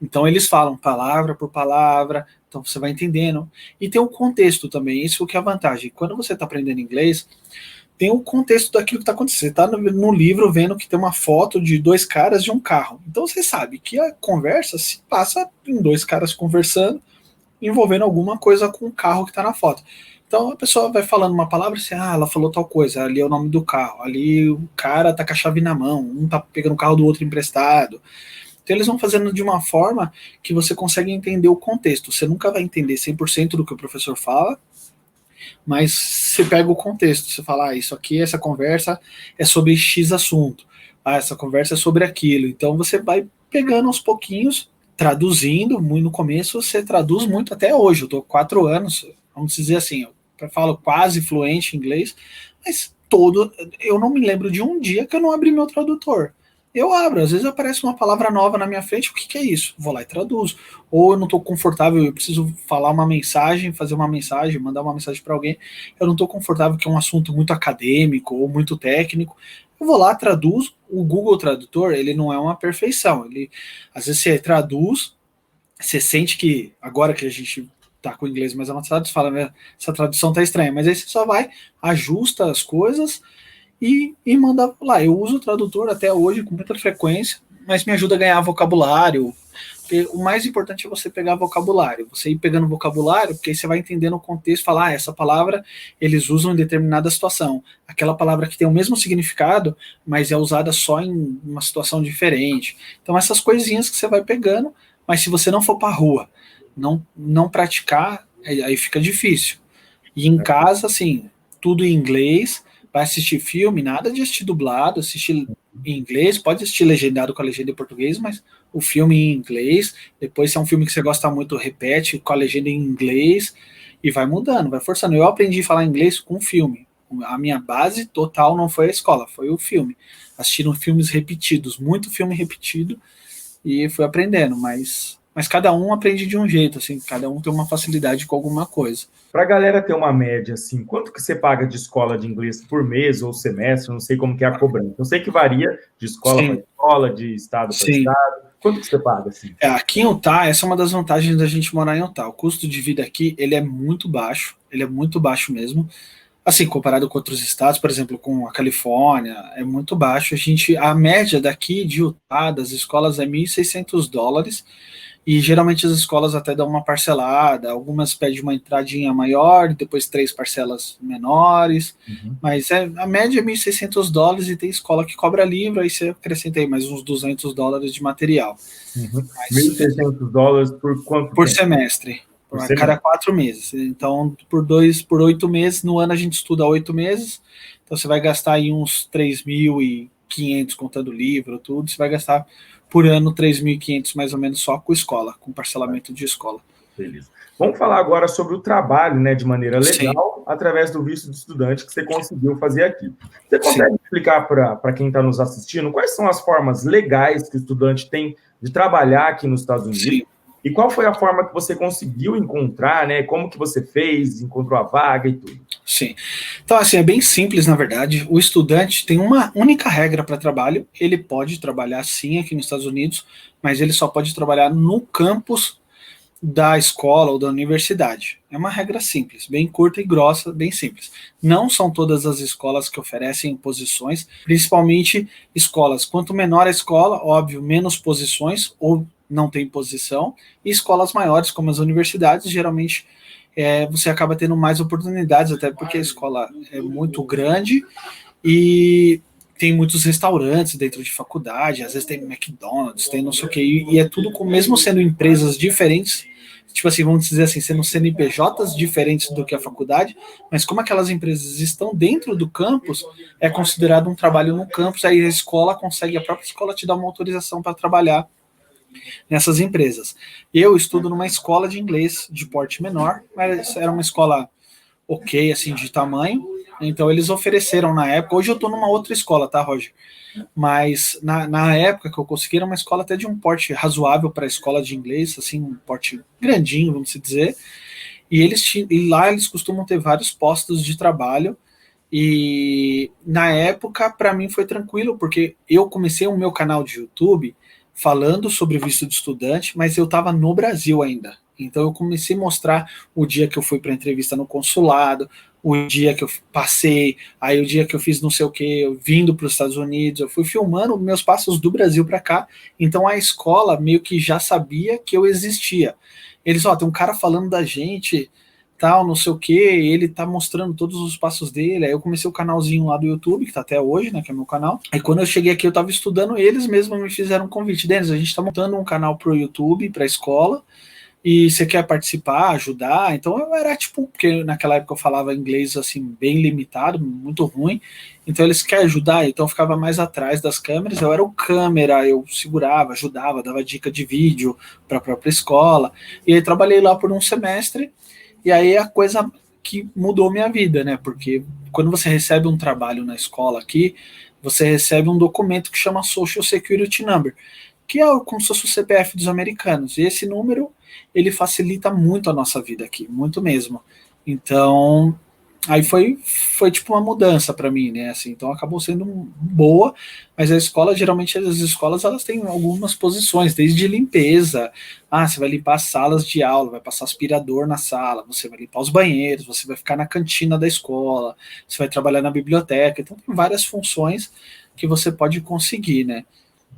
Então eles falam palavra por palavra, então você vai entendendo. E tem o contexto também, isso que é a vantagem. Quando você está aprendendo inglês, tem o contexto daquilo que está acontecendo. Você está no livro vendo que tem uma foto de dois caras de um carro. Então você sabe que a conversa se passa em dois caras conversando, envolvendo alguma coisa com o carro que está na foto. Então a pessoa vai falando uma palavra assim, ela falou tal coisa, ali é o nome do carro, ali o cara tá com a chave na mão, um tá pegando o carro do outro emprestado. Então eles vão fazendo de uma forma que você consegue entender o contexto. Você nunca vai entender 100% do que o professor fala, mas você pega o contexto, você fala, isso aqui, essa conversa é sobre X assunto, essa conversa é sobre aquilo. Então você vai pegando aos pouquinhos, traduzindo, muito no começo você traduz muito até hoje, eu tô 4 anos, vamos dizer assim, eu falo quase fluente em inglês, mas eu não me lembro de um dia que eu não abri meu tradutor. Eu abro, às vezes aparece uma palavra nova na minha frente, o que é isso? Vou lá e traduzo. Ou eu não estou confortável, eu preciso falar uma mensagem, fazer uma mensagem, mandar uma mensagem para alguém, eu não estou confortável, que é um assunto muito acadêmico ou muito técnico, eu vou lá, traduzo. O Google Tradutor, ele não é uma perfeição, ele, às vezes você traduz, você sente que, agora que a gente tá com o inglês mais avançado, você fala, né, essa tradução tá estranha, mas aí você só vai, ajusta as coisas, e mandar lá. Eu uso o tradutor até hoje com muita frequência, mas me ajuda a ganhar vocabulário. Porque o mais importante é você pegar vocabulário. Você ir pegando vocabulário, porque aí você vai entendendo o contexto, falar, essa palavra eles usam em determinada situação. Aquela palavra que tem o mesmo significado, mas é usada só em uma situação diferente. Então essas coisinhas que você vai pegando, mas se você não for para a rua, não praticar, aí fica difícil. E em casa, assim, tudo em inglês, vai assistir filme, nada de assistir dublado, assistir em inglês, pode assistir legendado com a legenda em português, mas o filme em inglês, depois se é um filme que você gosta muito, repete com a legenda em inglês, e vai mudando, vai forçando. Eu aprendi a falar inglês com filme, a minha base total não foi a escola, foi o filme, assistindo filmes repetidos, muito filme repetido, e fui aprendendo, mas cada um aprende de um jeito, assim, cada um tem uma facilidade com alguma coisa. Para a galera ter uma média, assim, quanto que você paga de escola de inglês por mês ou semestre? Eu não sei como que é a cobrança. Eu sei que varia de escola para escola, de estado para estado. Quanto que você paga, assim? Aqui em Utah, essa é uma das vantagens da gente morar em Utah. O custo de vida aqui, ele é muito baixo mesmo. Assim, comparado com outros estados, por exemplo, com a Califórnia, é muito baixo. A média daqui de Utah, das escolas, é $1.600, e geralmente as escolas até dão uma parcelada, algumas pedem uma entradinha maior, depois 3 parcelas menores, mas a média é $1.600, e tem escola que cobra livro, aí você acrescenta aí mais uns $200 de material. $1.600 por quanto por tempo? Semestre. A cada 4 meses. Então, por 8 meses, no ano a gente estuda 8 meses, então você vai gastar aí uns 3.500 contando livro, tudo, você vai gastar por ano 3.500 mais ou menos só com escola, com parcelamento de escola. Beleza. Vamos falar agora sobre o trabalho, né, de maneira legal, através do visto de estudante que você conseguiu fazer aqui. Você consegue explicar para quem está nos assistindo quais são as formas legais que o estudante tem de trabalhar aqui nos Estados Unidos? E qual foi a forma que você conseguiu encontrar, né? Como que você fez, encontrou a vaga e tudo? Sim. Então, assim, é bem simples, na verdade. O estudante tem uma única regra para trabalho. Ele pode trabalhar, sim, aqui nos Estados Unidos, mas ele só pode trabalhar no campus da escola ou da universidade. É uma regra simples, bem curta e grossa, bem simples. Não são todas as escolas que oferecem posições, principalmente escolas. Quanto menor a escola, óbvio, menos posições ou não tem posição. E escolas maiores, como as universidades, geralmente você acaba tendo mais oportunidades, até porque a escola é muito grande e tem muitos restaurantes dentro de faculdade, às vezes tem McDonald's, tem não sei o que, e é tudo com, mesmo sendo empresas diferentes, tipo assim, vamos dizer assim, sendo CNPJs diferentes do que a faculdade, mas como aquelas empresas estão dentro do campus, é considerado um trabalho no campus, aí a escola consegue, a própria escola te dá uma autorização para trabalhar nessas empresas. Eu estudo numa escola de inglês de porte menor, mas era uma escola ok, assim, de tamanho, então eles ofereceram na época, hoje eu estou numa outra escola, tá, Roger? Mas na época que eu consegui, era uma escola até de um porte razoável para a escola de inglês, assim, um porte grandinho, vamos dizer, e lá eles costumam ter vários postos de trabalho, e na época, para mim, foi tranquilo, porque eu comecei o meu canal de YouTube falando sobre visto de estudante, mas eu estava no Brasil ainda. Então eu comecei a mostrar o dia que eu fui para entrevista no consulado, o dia que eu passei, aí o dia que eu fiz não sei o que, vindo para os Estados Unidos, eu fui filmando meus passos do Brasil para cá. Então a escola meio que já sabia que eu existia. Eles, ó, tem um cara falando da gente, tal, não sei o que, ele tá mostrando todos os passos dele. Aí eu comecei o canalzinho lá do YouTube, que tá até hoje, né, que é meu canal. Aí quando eu cheguei aqui, eu tava estudando, eles mesmos me fizeram um convite. Denis, a gente tá montando um canal pro YouTube, pra escola, e você quer participar, ajudar? Então eu era tipo, porque naquela época eu falava inglês assim, bem limitado, muito ruim, então eles querem ajudar, então eu ficava mais atrás das câmeras, eu era o câmera, eu segurava, ajudava, dava dica de vídeo para a própria escola, e aí trabalhei lá por um semestre, e aí a coisa que mudou minha vida, né? Porque quando você recebe um trabalho na escola aqui, você recebe um documento que chama Social Security Number, que é como se fosse o CPF dos americanos. E esse número, ele facilita muito a nossa vida aqui, muito mesmo. Então, aí foi tipo uma mudança para mim, né? Assim, então acabou sendo boa, mas a escola, geralmente as escolas, elas têm algumas posições, desde limpeza. Ah, você vai limpar as salas de aula, vai passar aspirador na sala, você vai limpar os banheiros, você vai ficar na cantina da escola, você vai trabalhar na biblioteca. Então tem várias funções que você pode conseguir, né?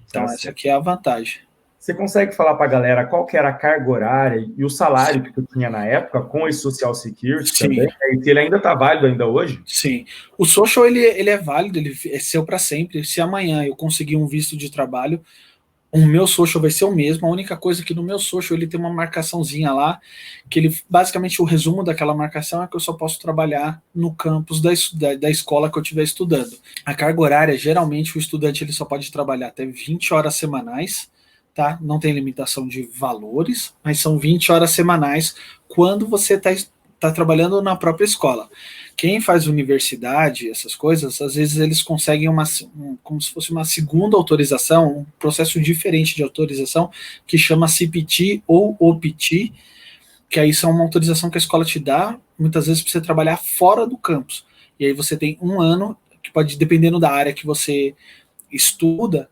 Então essa aqui é a vantagem. Você consegue falar para a galera qual que era a carga horária e o salário que tu tinha na época com esse Social Security Sim. também? E se ele ainda está válido ainda hoje? Sim. O social, ele é válido, ele é seu para sempre. Se amanhã eu conseguir um visto de trabalho, o meu social vai ser o mesmo. A única coisa é que no meu social ele tem uma marcaçãozinha lá, que ele basicamente o resumo daquela marcação é que eu só posso trabalhar no campus da escola que eu estiver estudando. A carga horária, geralmente o estudante ele só pode trabalhar até 20 horas semanais, tá? Não tem limitação de valores, mas são 20 horas semanais quando você está trabalhando na própria escola. Quem faz universidade, essas coisas, às vezes eles conseguem como se fosse uma segunda autorização, um processo diferente de autorização, que chama CPT ou OPT, que aí são uma autorização que a escola te dá, muitas vezes para você trabalhar fora do campus. E aí você tem um ano, que pode, dependendo da área que você estuda,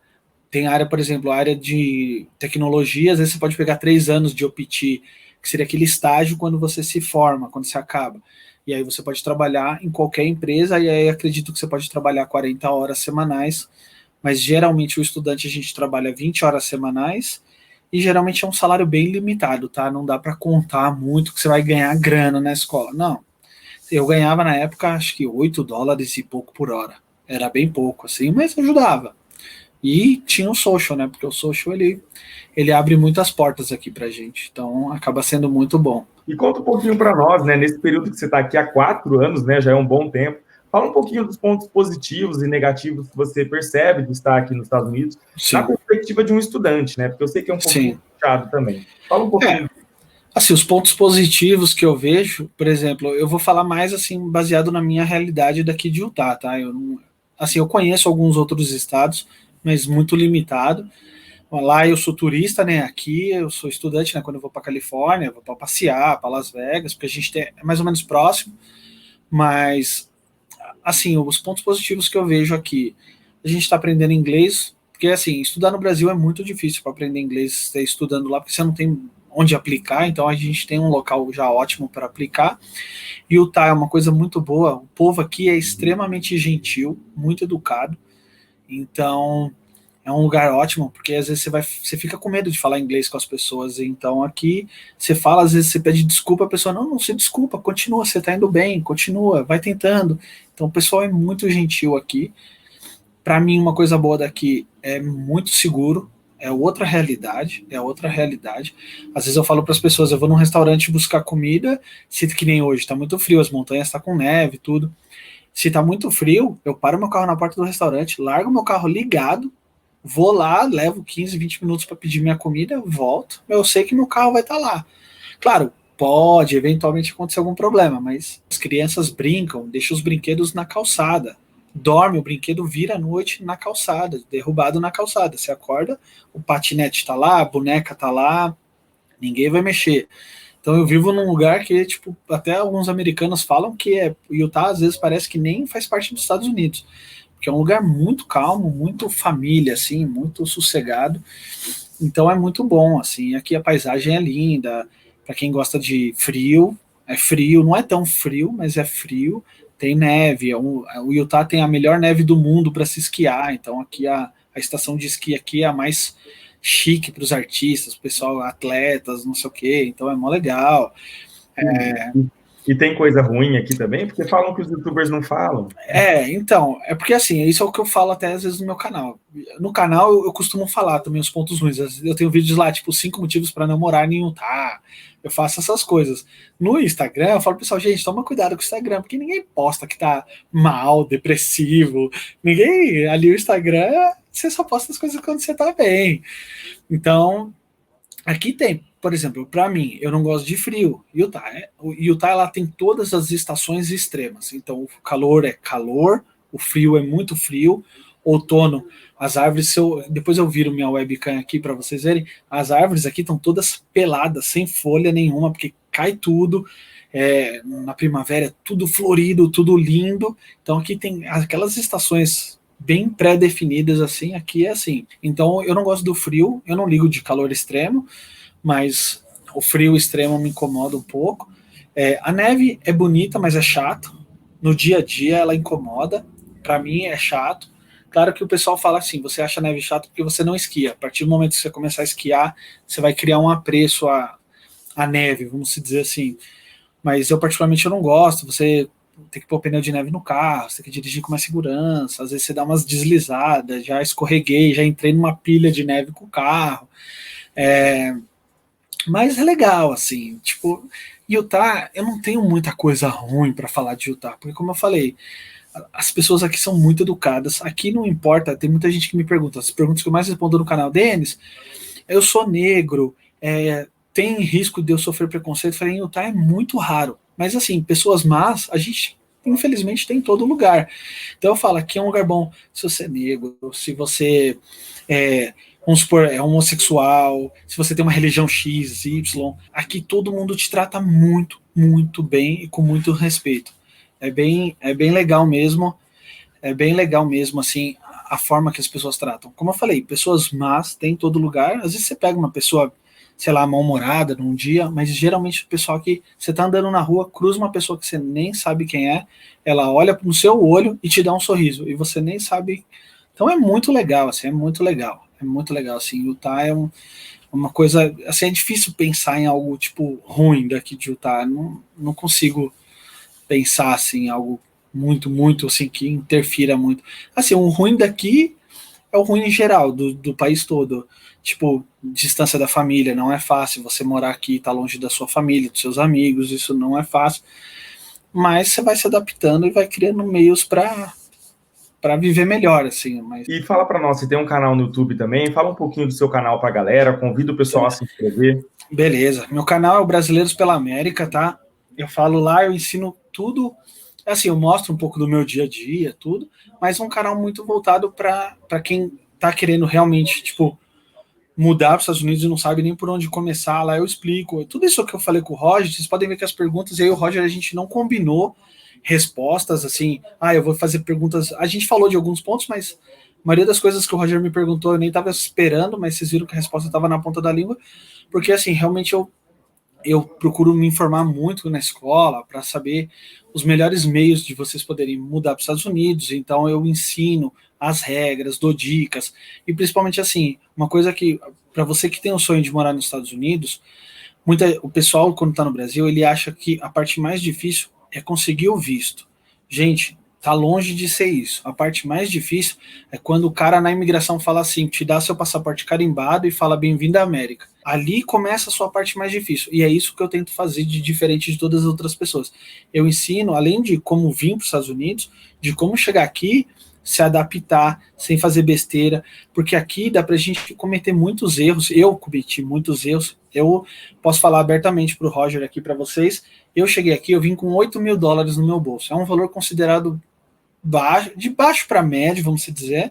tem área, por exemplo, a área de tecnologia, às vezes você pode pegar 3 anos de OPT, que seria aquele estágio quando você se forma, quando você acaba. E aí você pode trabalhar em qualquer empresa, e aí acredito que você pode trabalhar 40 horas semanais, mas geralmente o estudante a gente trabalha 20 horas semanais, e geralmente é um salário bem limitado, tá? Não dá para contar muito que você vai ganhar grana na escola. Não. Eu ganhava na época, acho que $8 e pouco por hora. Era bem pouco, assim, mas ajudava. E tinha o social, né? Porque o social ele abre muitas portas aqui pra gente. Então acaba sendo muito bom. E conta um pouquinho para nós, né? Nesse período que você está aqui há 4 anos, né? Já é um bom tempo. Fala um pouquinho dos pontos positivos e negativos que você percebe de estar aqui nos Estados Unidos, Sim. na perspectiva de um estudante, né? Porque eu sei que é um pouquinho puxado também. Fala um pouquinho. Assim, os pontos positivos que eu vejo, por exemplo, eu vou falar mais assim baseado na minha realidade daqui de Utah, tá? Eu conheço alguns outros estados, mas muito limitado. Lá eu sou turista, né? Aqui eu sou estudante, né? Quando eu vou para Califórnia, vou para passear, para Las Vegas, porque a gente é mais ou menos próximo. Mas, assim, os pontos positivos que eu vejo aqui, a gente está aprendendo inglês, porque, assim, estudar no Brasil é muito difícil para aprender inglês, você estudando lá, porque você não tem onde aplicar, então a gente tem um local já ótimo para aplicar. E Utah é uma coisa muito boa, o povo aqui é extremamente gentil, muito educado, então é um lugar ótimo, porque às vezes você fica com medo de falar inglês com as pessoas, então aqui você fala, às vezes você pede desculpa, a pessoa, não, não, se desculpa, continua, você tá indo bem, continua, vai tentando. Então o pessoal é muito gentil aqui. Para mim, uma coisa boa daqui é muito seguro, é outra realidade, é outra realidade. Às vezes eu falo para as pessoas, eu vou num restaurante buscar comida, se que nem hoje, tá muito frio, as montanhas tá com neve, tudo. Se tá muito frio, eu paro meu carro na porta do restaurante, largo meu carro ligado, vou lá, levo 15, 20 minutos para pedir minha comida, volto, eu sei que meu carro vai estar lá. Claro, pode eventualmente acontecer algum problema, mas as crianças brincam, deixam os brinquedos na calçada. Dorme, o brinquedo vira à noite na calçada, derrubado na calçada. Você acorda, o patinete tá lá, a boneca tá lá, ninguém vai mexer. Então eu vivo num lugar que, tipo, até alguns americanos falam que Utah às vezes parece que nem faz parte dos Estados Unidos, porque é um lugar muito calmo, muito família, assim, muito sossegado. Então é muito bom, assim. Aqui a paisagem é linda. Para quem gosta de frio, é frio, não é tão frio, mas é frio. Tem neve. O Utah tem a melhor neve do mundo para se esquiar. Então aqui a estação de esqui aqui é a mais chique para os artistas, pessoal, atletas, não sei o quê. Então é mó legal. E tem coisa ruim aqui também, porque falam que os youtubers não falam. Então, é porque assim, isso é o que eu falo até às vezes no meu canal. No canal eu costumo falar também os pontos ruins. Eu tenho vídeos lá, tipo, 5 motivos para não morar em Utah. Eu faço essas coisas. No Instagram, eu falo pro pessoal, gente, toma cuidado com o Instagram, porque ninguém posta que tá mal, depressivo. Ninguém. Ali o Instagram, você só posta as coisas quando você tá bem. Então, aqui tem, por exemplo, para mim, eu não gosto de frio. Utah ela tem todas as estações extremas. Então, o calor é calor, o frio é muito frio. Outono, as árvores, depois eu viro minha webcam aqui para vocês verem, as árvores aqui estão todas peladas, sem folha nenhuma, porque cai tudo. Na primavera é tudo florido, tudo lindo. Então aqui tem aquelas estações bem pré-definidas assim, aqui é assim. Então eu não gosto do frio, eu não ligo de calor extremo, mas o frio extremo me incomoda um pouco. A neve é bonita, mas é chato. No dia a dia ela incomoda. Para mim é chato. Claro que o pessoal fala assim, você acha neve chato porque você não esquia. A partir do momento que você começar a esquiar, você vai criar um apreço à neve, vamos dizer assim. Mas eu particularmente eu não gosto. Você tem que pôr pneu de neve no carro, você tem que dirigir com mais segurança, às vezes você dá umas deslizadas, já escorreguei, já entrei numa pilha de neve com o carro. Mas é legal, assim, tipo, Utah, eu não tenho muita coisa ruim para falar de Utah, porque como eu falei, as pessoas aqui são muito educadas, aqui não importa, tem muita gente que me pergunta, as perguntas que eu mais respondo no canal, Denis, eu sou negro, tem risco de eu sofrer preconceito? Eu falei, em Utah é muito raro, mas assim, pessoas más, a gente infelizmente tem em todo lugar, então eu falo, aqui é um lugar bom, se você é negro, se você vamos supor, é homossexual, se você tem uma religião X, Y, aqui todo mundo te trata muito, muito bem e com muito respeito. É bem legal mesmo, assim, a forma que as pessoas tratam. Como eu falei, pessoas más tem em todo lugar, às vezes você pega uma pessoa, sei lá, mal-humorada num dia, mas geralmente o pessoal que você tá andando na rua, cruza uma pessoa que você nem sabe quem é, ela olha no seu olho e te dá um sorriso, e você nem sabe. Então é muito legal, assim, é muito legal. É muito legal, assim, Utah é uma coisa, assim, é difícil pensar em algo, tipo, ruim daqui de Utah, não consigo pensar, assim, em algo muito, muito, assim, que interfira muito. Assim, o ruim daqui é o ruim em geral, do país todo, tipo, distância da família, não é fácil, você morar aqui, estar longe da sua família, dos seus amigos, isso não é fácil, mas você vai se adaptando e vai criando meios para viver melhor, assim. Mas... E fala para nós, você tem um canal no YouTube também, fala um pouquinho do seu canal para a galera, convida o pessoal a se inscrever. Beleza, meu canal é o Brasileiros pela América, tá? Eu falo lá, eu ensino tudo, assim, eu mostro um pouco do meu dia a dia, tudo, mas é um canal muito voltado para quem tá querendo realmente, tipo, mudar para os Estados Unidos e não sabe nem por onde começar, lá eu explico. Tudo isso que eu falei com o Roger, vocês podem ver que as perguntas, e aí o Roger, a gente não combinou respostas, assim, eu vou fazer perguntas, a gente falou de alguns pontos, mas a maioria das coisas que o Roger me perguntou eu nem estava esperando, mas vocês viram que a resposta estava na ponta da língua, porque assim, realmente eu procuro me informar muito na escola para saber os melhores meios de vocês poderem mudar para os Estados Unidos, então eu ensino as regras, dou dicas, e principalmente assim, uma coisa que, para você que tem o sonho de morar nos Estados Unidos, o pessoal, quando está no Brasil, ele acha que a parte mais difícil é conseguir o visto. Gente, tá longe de ser isso. A parte mais difícil é quando o cara na imigração fala assim, te dá seu passaporte carimbado e fala bem-vindo à América. Ali começa a sua parte mais difícil. E é isso que eu tento fazer de diferente de todas as outras pessoas. Eu ensino, além de como vir para os Estados Unidos, de como chegar aqui, se adaptar, sem fazer besteira, porque aqui dá pra gente cometer muitos erros. Eu cometi muitos erros. Eu posso falar abertamente pro Roger aqui para vocês. Eu cheguei aqui, eu vim com $8.000 no meu bolso. É um valor considerado baixo, de baixo para médio, vamos dizer.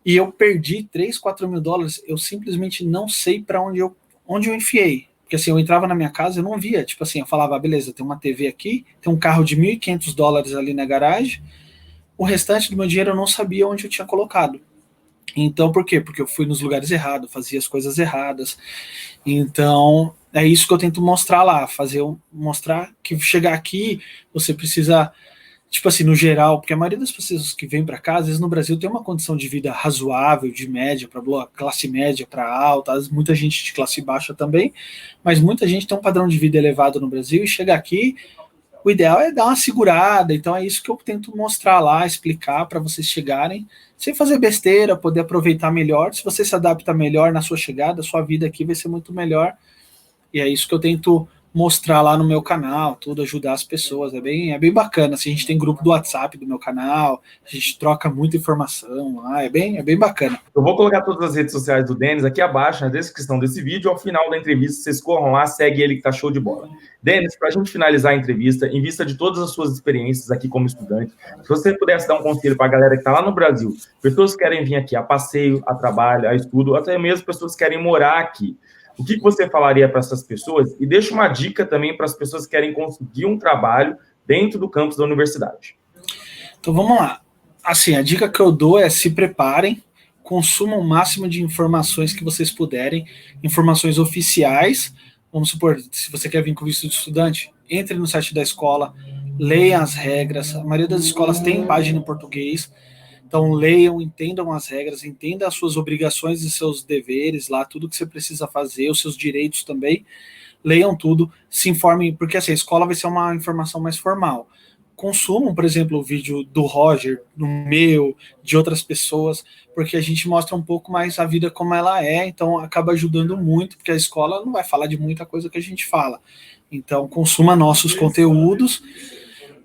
E eu perdi 3, 4 mil dólares. Eu simplesmente não sei para onde eu enfiei. Porque assim, eu entrava na minha casa, eu não via. Tipo assim, eu falava, beleza, tem uma TV aqui, tem um carro de $1.500 ali na garagem. O restante do meu dinheiro eu não sabia onde eu tinha colocado. Então, por quê? Porque eu fui nos lugares errados, fazia as coisas erradas. Então, é isso que eu tento mostrar lá, mostrar que chegar aqui, você precisa, tipo assim, no geral, porque a maioria das pessoas que vêm para cá, às vezes no Brasil tem uma condição de vida razoável, de média para classe média para alta, muita gente de classe baixa também, mas muita gente tem um padrão de vida elevado no Brasil e chega aqui, o ideal é dar uma segurada, então é isso que eu tento mostrar lá, explicar para vocês chegarem, sem fazer besteira, poder aproveitar melhor. Se você se adapta melhor na sua chegada, a sua vida aqui vai ser muito melhor. E é isso que eu tento mostrar lá no meu canal, tudo, ajudar as pessoas. É bem bacana. Assim, a gente tem grupo do WhatsApp do meu canal, a gente troca muita informação lá, é bem bacana. Eu vou colocar todas as redes sociais do Denis aqui abaixo, na descrição desse vídeo. Ao final da entrevista, vocês corram lá, segue ele que tá show de bola. Denis, para a gente finalizar a entrevista, em vista de todas as suas experiências aqui como estudante, se você pudesse dar um conselho para a galera que está lá no Brasil, pessoas que querem vir aqui a passeio, a trabalho, a estudo, até mesmo pessoas que querem morar aqui, o que você falaria para essas pessoas? E deixa uma dica também para as pessoas que querem conseguir um trabalho dentro do campus da universidade. Então vamos lá. Assim, a dica que eu dou é se preparem, consumam o máximo de informações que vocês puderem, informações oficiais. Vamos supor, se você quer vir com visto de estudante, entre no site da escola, leiam as regras. A maioria das escolas tem página em português, então leiam, entendam as regras, entendam as suas obrigações e seus deveres lá, tudo que você precisa fazer, os seus direitos também. Leiam tudo, se informem, porque assim, a escola vai ser uma informação mais formal. Consumam, por exemplo, o vídeo do Roger, do meu, de outras pessoas, porque a gente mostra um pouco mais a vida como ela é, então acaba ajudando muito, porque a escola não vai falar de muita coisa que a gente fala. Então, consuma nossos conteúdos,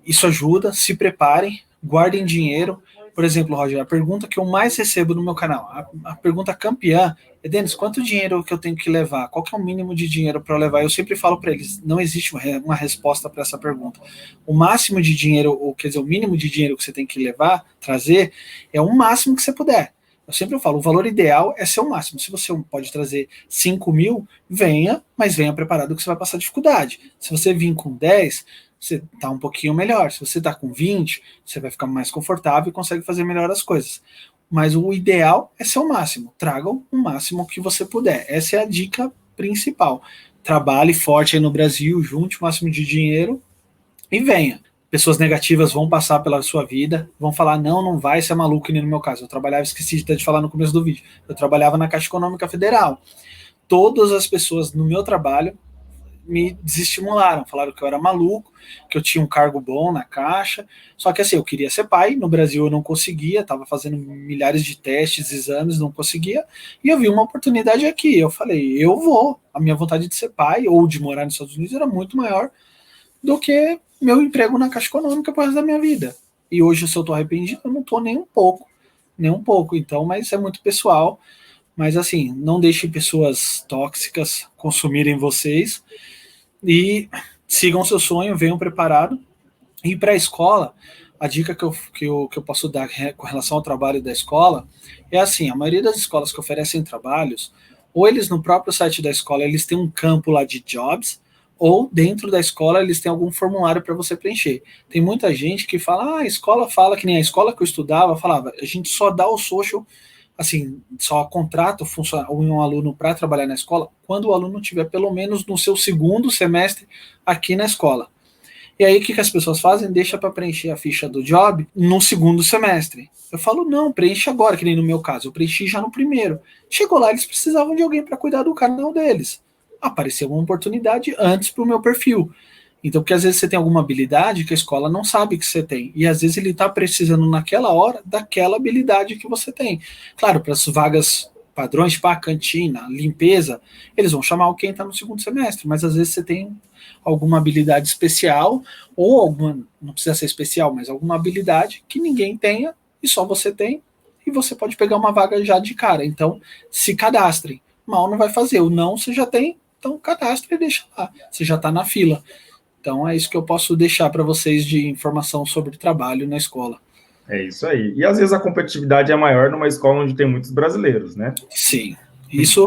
isso ajuda, se preparem, guardem dinheiro. Por exemplo, Roger, a pergunta que eu mais recebo no meu canal, a pergunta campeã é, Denis, quanto dinheiro que eu tenho que levar? Qual que é o mínimo de dinheiro para eu levar? Eu sempre falo para eles, não existe uma resposta para essa pergunta. O máximo de dinheiro, ou quer dizer, o mínimo de dinheiro que você tem que levar, trazer, é o máximo que você puder. Eu sempre falo, o valor ideal é ser o máximo. Se você pode trazer 5 mil, venha, mas venha preparado que você vai passar dificuldade. Se você vir com 10, você está um pouquinho melhor. Se você está com 20, você vai ficar mais confortável e consegue fazer melhor as coisas. Mas o ideal é ser o máximo. Tragam o máximo que você puder. Essa é a dica principal. Trabalhe forte aí no Brasil, junte o máximo de dinheiro e venha. Pessoas negativas vão passar pela sua vida, vão falar, não vai, você é maluco, nem no meu caso. Eu trabalhava, esqueci de falar no começo do vídeo, eu trabalhava na Caixa Econômica Federal. Todas as pessoas no meu trabalho me desestimularam, falaram que eu era maluco, que eu tinha um cargo bom na Caixa, só que assim, eu queria ser pai, no Brasil eu não conseguia, estava fazendo milhares de testes, exames, não conseguia, e eu vi uma oportunidade aqui, eu falei, eu vou, a minha vontade de ser pai, ou de morar nos Estados Unidos era muito maior do que meu emprego na Caixa Econômica pro resto da minha vida. E hoje, se eu tô arrependido, eu não tô nem um pouco, então, mas é muito pessoal, mas assim, não deixem pessoas tóxicas consumirem vocês, e sigam seu sonho, venham preparado. E para a escola, a dica que eu posso dar com relação ao trabalho da escola é assim, a maioria das escolas que oferecem trabalhos, ou eles no próprio site da escola, eles têm um campo lá de jobs, ou dentro da escola eles têm algum formulário para você preencher. Tem muita gente que fala, a escola fala, que nem a escola que eu estudava, falava, a gente só dá o social, assim, só contrata um aluno para trabalhar na escola quando o aluno tiver pelo menos no seu segundo semestre aqui na escola. E aí o que as pessoas fazem? Deixa para preencher a ficha do job no segundo semestre. Eu falo, não, preenche agora, que nem no meu caso, eu preenchi já no primeiro. Chegou lá, eles precisavam de alguém para cuidar do canal deles. Apareceu uma oportunidade antes para o meu perfil. Então, porque às vezes você tem alguma habilidade que a escola não sabe que você tem. E às vezes ele está precisando naquela hora daquela habilidade que você tem. Claro, para as vagas padrões, tipo a cantina, limpeza, eles vão chamar quem está no segundo semestre, mas às vezes você tem alguma habilidade especial, ou alguma, não precisa ser especial, mas alguma habilidade que ninguém tenha e só você tem, e você pode pegar uma vaga já de cara. Então, se cadastrem. Mal não vai fazer. O não você já tem, então cadastre e deixa lá. Você já está na fila. Então, é isso que eu posso deixar para vocês de informação sobre trabalho na escola. É isso aí. E às vezes a competitividade é maior numa escola onde tem muitos brasileiros, né? Sim. Isso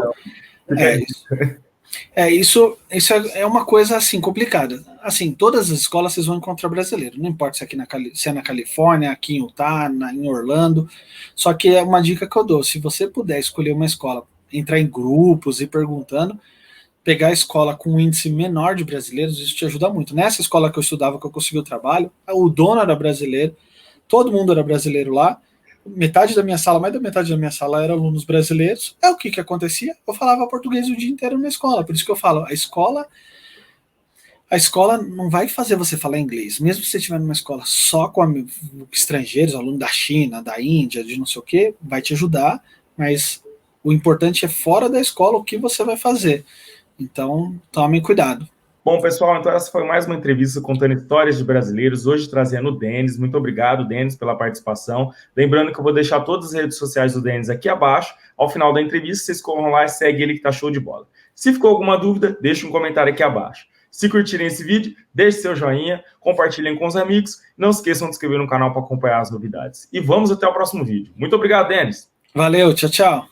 isso é uma coisa assim complicada. Assim, todas as escolas vocês vão encontrar brasileiro. Não importa se, se é na Califórnia, aqui em Utah, em Orlando. Só que é uma dica que eu dou. Se você puder escolher uma escola, entrar em grupos e perguntando, pegar a escola com um índice menor de brasileiros, isso te ajuda muito. Nessa escola que eu estudava, que eu consegui o trabalho, o dono era brasileiro, todo mundo era brasileiro lá, metade da minha sala, mais da metade da minha sala eram alunos brasileiros. É o que acontecia? Eu falava português o dia inteiro na escola, por isso que eu falo, a escola não vai fazer você falar inglês, mesmo se você estiver numa escola só com estrangeiros, aluno da China, da Índia, de não sei o que, vai te ajudar, mas o importante é fora da escola o que você vai fazer. Então, tomem cuidado. Bom, pessoal, então essa foi mais uma entrevista contando histórias de brasileiros, hoje trazendo o Denis. Muito obrigado, Denis, pela participação. Lembrando que eu vou deixar todas as redes sociais do Denis aqui abaixo. Ao final da entrevista, vocês corram lá e seguem ele que tá show de bola. Se ficou alguma dúvida, deixa um comentário aqui abaixo. Se curtirem esse vídeo, deixe seu joinha, compartilhem com os amigos. Não se esqueçam de se inscrever no canal para acompanhar as novidades. E vamos até o próximo vídeo. Muito obrigado, Denis. Valeu, tchau, tchau.